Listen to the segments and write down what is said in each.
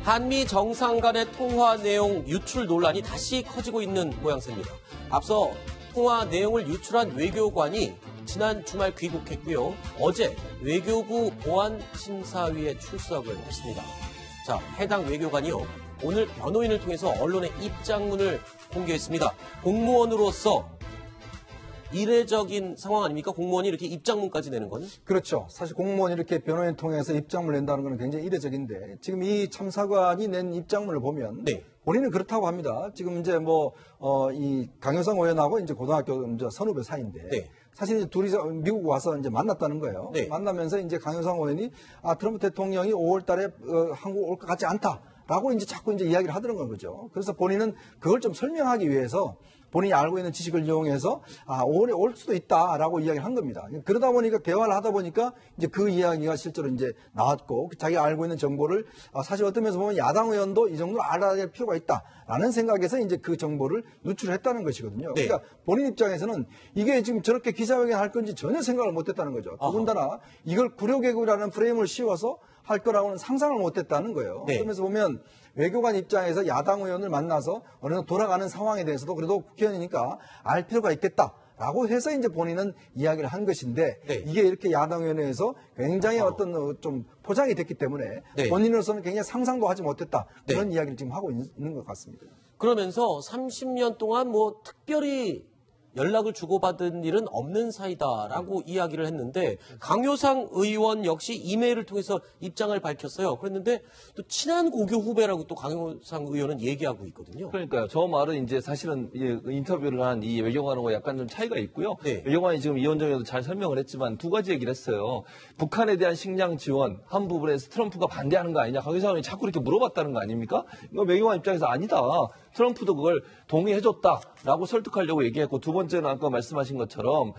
한미 정상 간의 통화 내용 유출 논란이 다시 커지고 있는 모양새입니다. 앞서 통화 내용을 유출한 외교관이 지난 주말 귀국했고요. 어제 외교부 보안심사위에 출석을 했습니다. 자, 해당 외교관이요. 오늘 변호인을 통해서 언론에 입장문을 공개했습니다. 공무원으로서 이례적인 상황 아닙니까? 공무원이 이렇게 입장문까지 내는 건? 그렇죠. 사실 공무원이 이렇게 변호인 통해서 입장문을 낸다는 건 굉장히 이례적인데 지금 이 참사관이 낸 입장문을 보면 네. 본인은 그렇다고 합니다. 지금 이제 이 강효상 의원하고 이제 고등학교 이제 선후배 사이인데 네. 사실 이제 둘이서 미국 와서 이제 만났다는 거예요. 네. 만나면서 이제 강효상 의원이 트럼프 대통령이 5월 달에 한국 올 것 같지 않다라고 이제 자꾸 이제 이야기를 하더는 거죠. 그래서 본인은 그걸 좀 설명하기 위해서 본인이 알고 있는 지식을 이용해서 5월에 올 수도 있다라고 이야기를 한 겁니다. 그러다 보니까 대화를 하다 보니까 이제 그 이야기가 실제로 이제 나왔고 자기가 알고 있는 정보를 사실 어떤 면에서 보면 야당 의원도 이 정도로 알아야 될 필요가 있다라는 생각에서 이제 그 정보를 유출했다는 것이거든요. 네. 그러니까 본인 입장에서는 이게 지금 저렇게 기자회견 할 건지 전혀 생각을 못했다는 거죠. 더군다나 이걸 구려개국이라는 프레임을 씌워서 할 거라고는 상상을 못했다는 거예요. 네. 그러면서 보면 외교관 입장에서 야당 의원을 만나서 어느 정도 돌아가는 상황에 대해서도 그래도 국회의원이니까 알 필요가 있겠다라고 해서 이제 본인은 이야기를 한 것인데 네. 이게 이렇게 야당 의원에서 굉장히 어떤 좀 포장이 됐기 때문에 네. 본인으로서는 굉장히 상상도 하지 못했다 그런 네. 이야기를 지금 하고 있는 것 같습니다. 그러면서 30년 동안 특별히 연락을 주고받은 일은 없는 사이다라고 이야기를 했는데 강효상 의원 역시 이메일을 통해서 입장을 밝혔어요. 그랬는데 또 친한 고교 후배라고 또 강효상 의원은 얘기하고 있거든요. 그러니까요. 저 말은 이제 사실은 인터뷰를 한 이 외교관하고 약간 좀 차이가 있고요. 네. 외교관이 지금 이원정에도 잘 설명을 했지만 두 가지 얘기를 했어요. 북한에 대한 식량 지원 한 부분에서 트럼프가 반대하는 거 아니냐. 강효상 의원이 자꾸 이렇게 물어봤다는 거 아닙니까? 이거 외교관 입장에서 아니다. 트럼프도 그걸 동의해줬다라고 설득하려고 얘기했고 두 번째는 아까 말씀하신 것처럼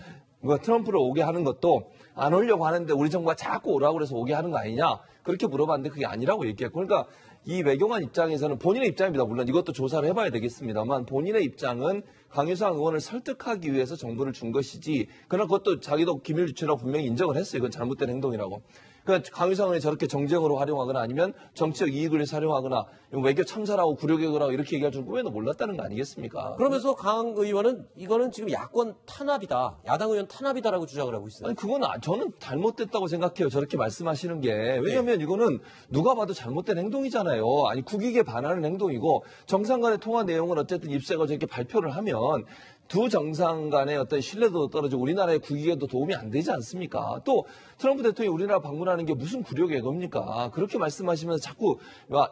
트럼프를 오게 하는 것도 안 오려고 하는데 우리 정부가 자꾸 오라고 그래서 오게 하는 거 아니냐 그렇게 물어봤는데 그게 아니라고 얘기했고 그러니까 이 외교관 입장에서는 본인의 입장입니다. 물론 이것도 조사를 해봐야 되겠습니다만 본인의 입장은 강효상 의원을 설득하기 위해서 정보를 준 것이지 그러나 그것도 자기도 기밀 유출이라고 분명히 인정을 했어요. 이건 잘못된 행동이라고. 그러니까 강효상 의원이 저렇게 정쟁으로 활용하거나 아니면 정치적 이익을 위해서 활용하거나 외교 참사라고 구려개혁을 하고 이렇게 얘기할 줄 꿈에도 몰랐다는 거 아니겠습니까? 그러면서 강 의원은 이거는 지금 야권 탄압이다. 야당 의원 탄압이다라고 주장을 하고 있어요. 아니 그건 저는 잘못됐다고 생각해요. 저렇게 말씀하시는 게. 왜냐하면 이거는 누가 봐도 잘못된 행동이잖아요. 아니 국익에 반하는 행동이고 정상 간의 통화 내용을 어쨌든 입수해가지고 이렇게 발표를 하면 두 정상 간의 어떤 신뢰도도 떨어지고 우리나라의 국익에도 도움이 안 되지 않습니까? 또 트럼프 대통령이 우리나라 방문하는 게 무슨 구려개혁입니까? 그렇게 말씀하시면서 자꾸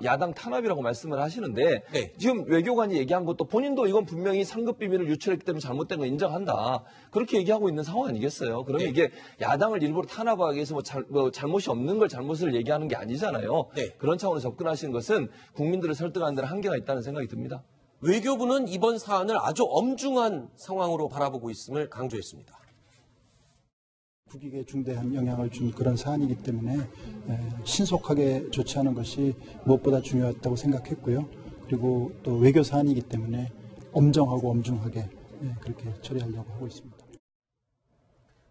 야당 탄압이라고 말씀을 하시는데 네. 지금 외교관이 얘기한 것도 본인도 이건 분명히 상급 비밀을 유출했기 때문에 잘못된 거 인정한다. 그렇게 얘기하고 있는 상황 아니겠어요? 그러면 네. 이게 야당을 일부러 탄압하기 위해서 잘못이 없는 걸 잘못을 얘기하는 게 아니잖아요. 네. 그런 차원으로 접근하시는 것은 국민들을 설득하는 데는 한계가 있다는 생각이 듭니다. 외교부는 이번 사안을 아주 엄중한 상황으로 바라보고 있음을 강조했습니다. 국익에 중대한 영향을 준 그런 사안이기 때문에 신속하게 조치하는 것이 무엇보다 중요하다고 생각했고요. 그리고 또 외교 사안이기 때문에 엄정하고 엄중하게 그렇게 처리하려고 하고 있습니다.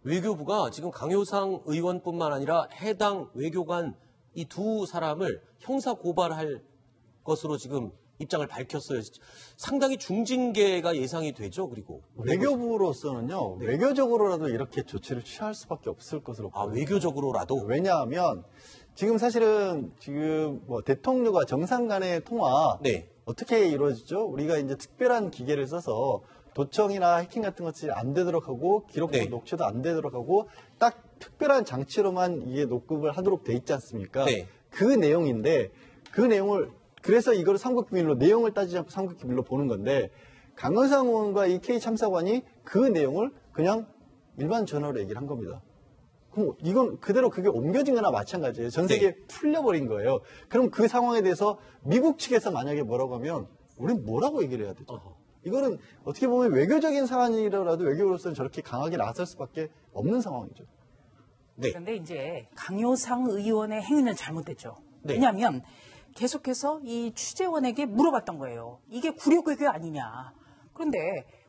외교부가 지금 강효상 의원뿐만 아니라 해당 외교관 이 두 사람을 형사 고발할 것으로 지금 입장을 밝혔어요. 상당히 중징계가 예상이 되죠. 그리고 외교부로서는요. 네. 외교적으로라도 이렇게 조치를 취할 수밖에 없을 것으로 보여요. 외교적으로라도. 왜냐하면 지금 사실은 대통령과 정상 간의 통화 네. 어떻게 이루어지죠? 우리가 이제 특별한 기계를 써서 도청이나 해킹 같은 것이 안 되도록 하고 기록도 네. 녹취도 안 되도록 하고 딱 특별한 장치로만 이게 녹음을 하도록 돼 있지 않습니까? 네. 그 내용인데 그 내용을 그래서 이걸 삼국기밀로 내용을 따지지 않고 삼국기밀로 보는 건데 강효상 의원과 이 K 참사관이 그 내용을 그냥 일반 전화로 얘기를 한 겁니다. 그럼 이건 그대로 그게 옮겨진 거나 마찬가지예요. 전 세계에 풀려버린 거예요. 그럼 그 상황에 대해서 미국 측에서 만약에 뭐라고 하면 우린 뭐라고 얘기를 해야 되죠? 이거는 어떻게 보면 외교적인 사안이라도 외교로서는 저렇게 강하게 나설 수밖에 없는 상황이죠. 네. 그런데 이제 강효상 의원의 행위는 잘못됐죠. 네. 왜냐하면 계속해서 이 취재원에게 물어봤던 거예요. 이게 굴욕외교 아니냐. 그런데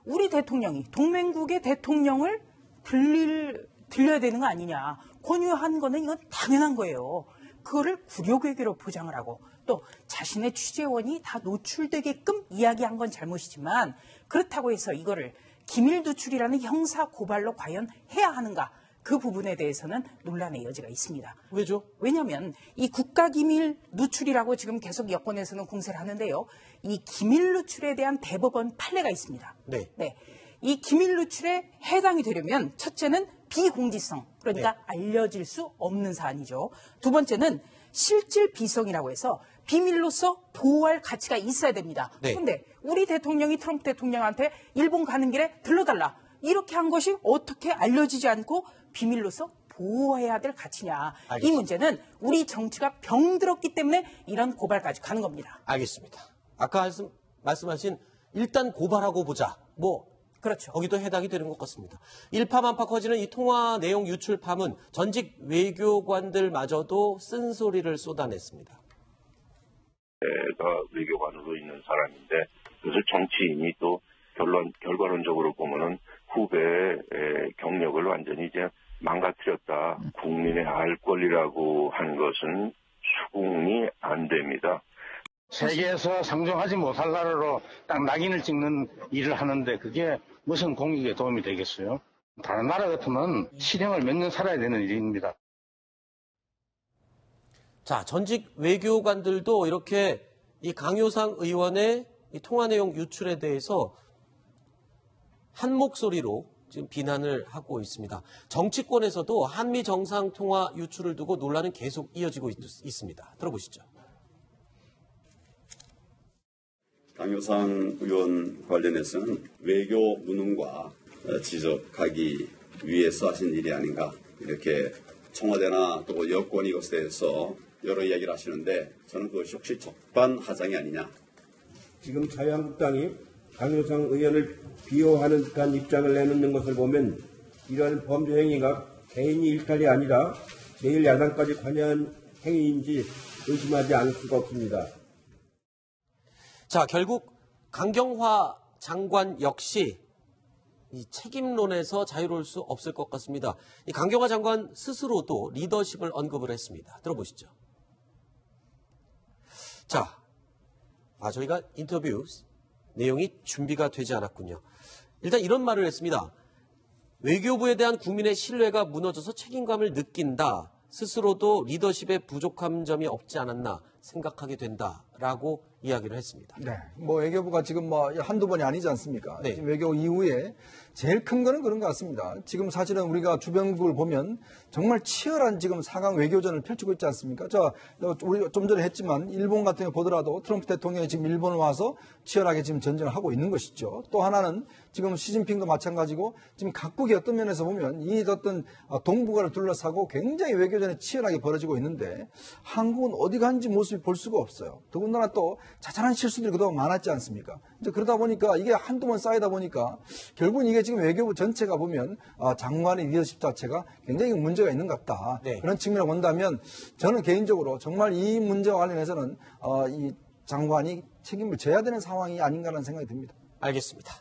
우리 대통령이 동맹국의 대통령을 들려야 되는 거 아니냐. 권유한 거는 이건 당연한 거예요. 그거를 굴욕외교로 포장을 하고 또 자신의 취재원이 다 노출되게끔 이야기한 건 잘못이지만 그렇다고 해서 이거를 기밀 누출이라는 형사 고발로 과연 해야 하는가. 그 부분에 대해서는 논란의 여지가 있습니다. 왜죠? 왜냐하면 이 국가기밀 누출이라고 지금 계속 여권에서는 공세를 하는데요. 이 기밀 누출에 대한 대법원 판례가 있습니다. 네. 이 기밀 누출에 해당이 되려면 첫째는 비공지성, 그러니까 알려질 수 없는 사안이죠. 두 번째는 실질 비성이라고 해서 비밀로서 보호할 가치가 있어야 됩니다. 네. 그런데 우리 대통령이 트럼프 대통령한테 일본 가는 길에 들러달라. 이렇게 한 것이 어떻게 알려지지 않고 비밀로서 보호해야 될 가치냐. 알겠습니다. 이 문제는 우리 정치가 병들었기 때문에 이런 고발까지 가는 겁니다. 알겠습니다. 아까 말씀하신 일단 고발하고 보자. 그렇죠. 거기도 해당이 되는 것 같습니다. 일파만파 커지는 이 통화 내용 유출 파문, 전직 외교관들마저도 쓴소리를 쏟아냈습니다. 내가 외교관으로 있는 사람인데 그래서 정치인이 또 결과론적으로 보면은 후배의 경력을 완전히 이제 망가뜨렸다. 국민의 알 권리라고 하는 것은 수긍이 안 됩니다. 세계에서 상종하지 못할 나라로 딱 낙인을 찍는 일을 하는데 그게 무슨 공익에 도움이 되겠어요? 다른 나라 같으면 실형을 몇 년 살아야 되는 일입니다. 자, 전직 외교관들도 이렇게 이 강효상 의원의 이 통화 내용 유출에 대해서 한 목소리로 지금 비난을 하고 있습니다. 정치권에서도 한미 정상통화 유출을 두고 논란은 계속 이어지고 있습니다. 들어보시죠. 강효상 의원 관련해서는 외교 무능과 지적하기 위해서 하신 일이 아닌가. 이렇게 청와대나 또 여권 이것에 대해서 여러 이야기를 하시는데 저는 그것이 혹시 적반하장이 아니냐. 지금 자유한국당이 강효상 의원을 비호하는 듯한 입장을 내놓는 것을 보면 이러한 범죄 행위가 개인이 일탈이 아니라 제1야당까지 관여한 행위인지 의심하지 않을 수가 없습니다. 자, 결국 강경화 장관 역시 이 책임론에서 자유로울 수 없을 것 같습니다. 이 강경화 장관 스스로도 리더십을 언급을 했습니다. 들어보시죠. 자, 저희가 인터뷰 내용이 준비가 되지 않았군요. 일단 이런 말을 했습니다. 외교부에 대한 국민의 신뢰가 무너져서 책임감을 느낀다. 스스로도 리더십에 부족한 점이 없지 않았나 생각하게 된다라고 이야기를 했습니다. 네. 외교부가 지금 한두 번이 아니지 않습니까? 네. 지금 외교 이후에 제일 큰 거는 그런 것 같습니다. 지금 사실은 우리가 주변국을 보면 정말 치열한 지금 4강 외교전을 펼치고 있지 않습니까? 우리 좀 전에 했지만 일본 같은 경우 보더라도 트럼프 대통령이 지금 일본에 와서 치열하게 지금 전쟁을 하고 있는 것이죠. 또 하나는 지금 시진핑도 마찬가지고 지금 각국이 어떤 면에서 보면 이 어떤 동북아를 둘러싸고 굉장히 외교전이 치열하게 벌어지고 있는데 한국은 어디 간지 모습이 볼 수가 없어요. 더군다나 또 자잘한 실수들이 그동안 많았지 않습니까? 이제 그러다 보니까 이게 한두 번 쌓이다 보니까 결국은 이게 지금 외교부 전체가 보면 장관의 리더십 자체가 굉장히 문제가 있는 것 같다. 네. 그런 측면을 본다면 저는 개인적으로 정말 이 문제와 관련해서는 이 장관이 책임을 져야 되는 상황이 아닌가라는 생각이 듭니다. 알겠습니다.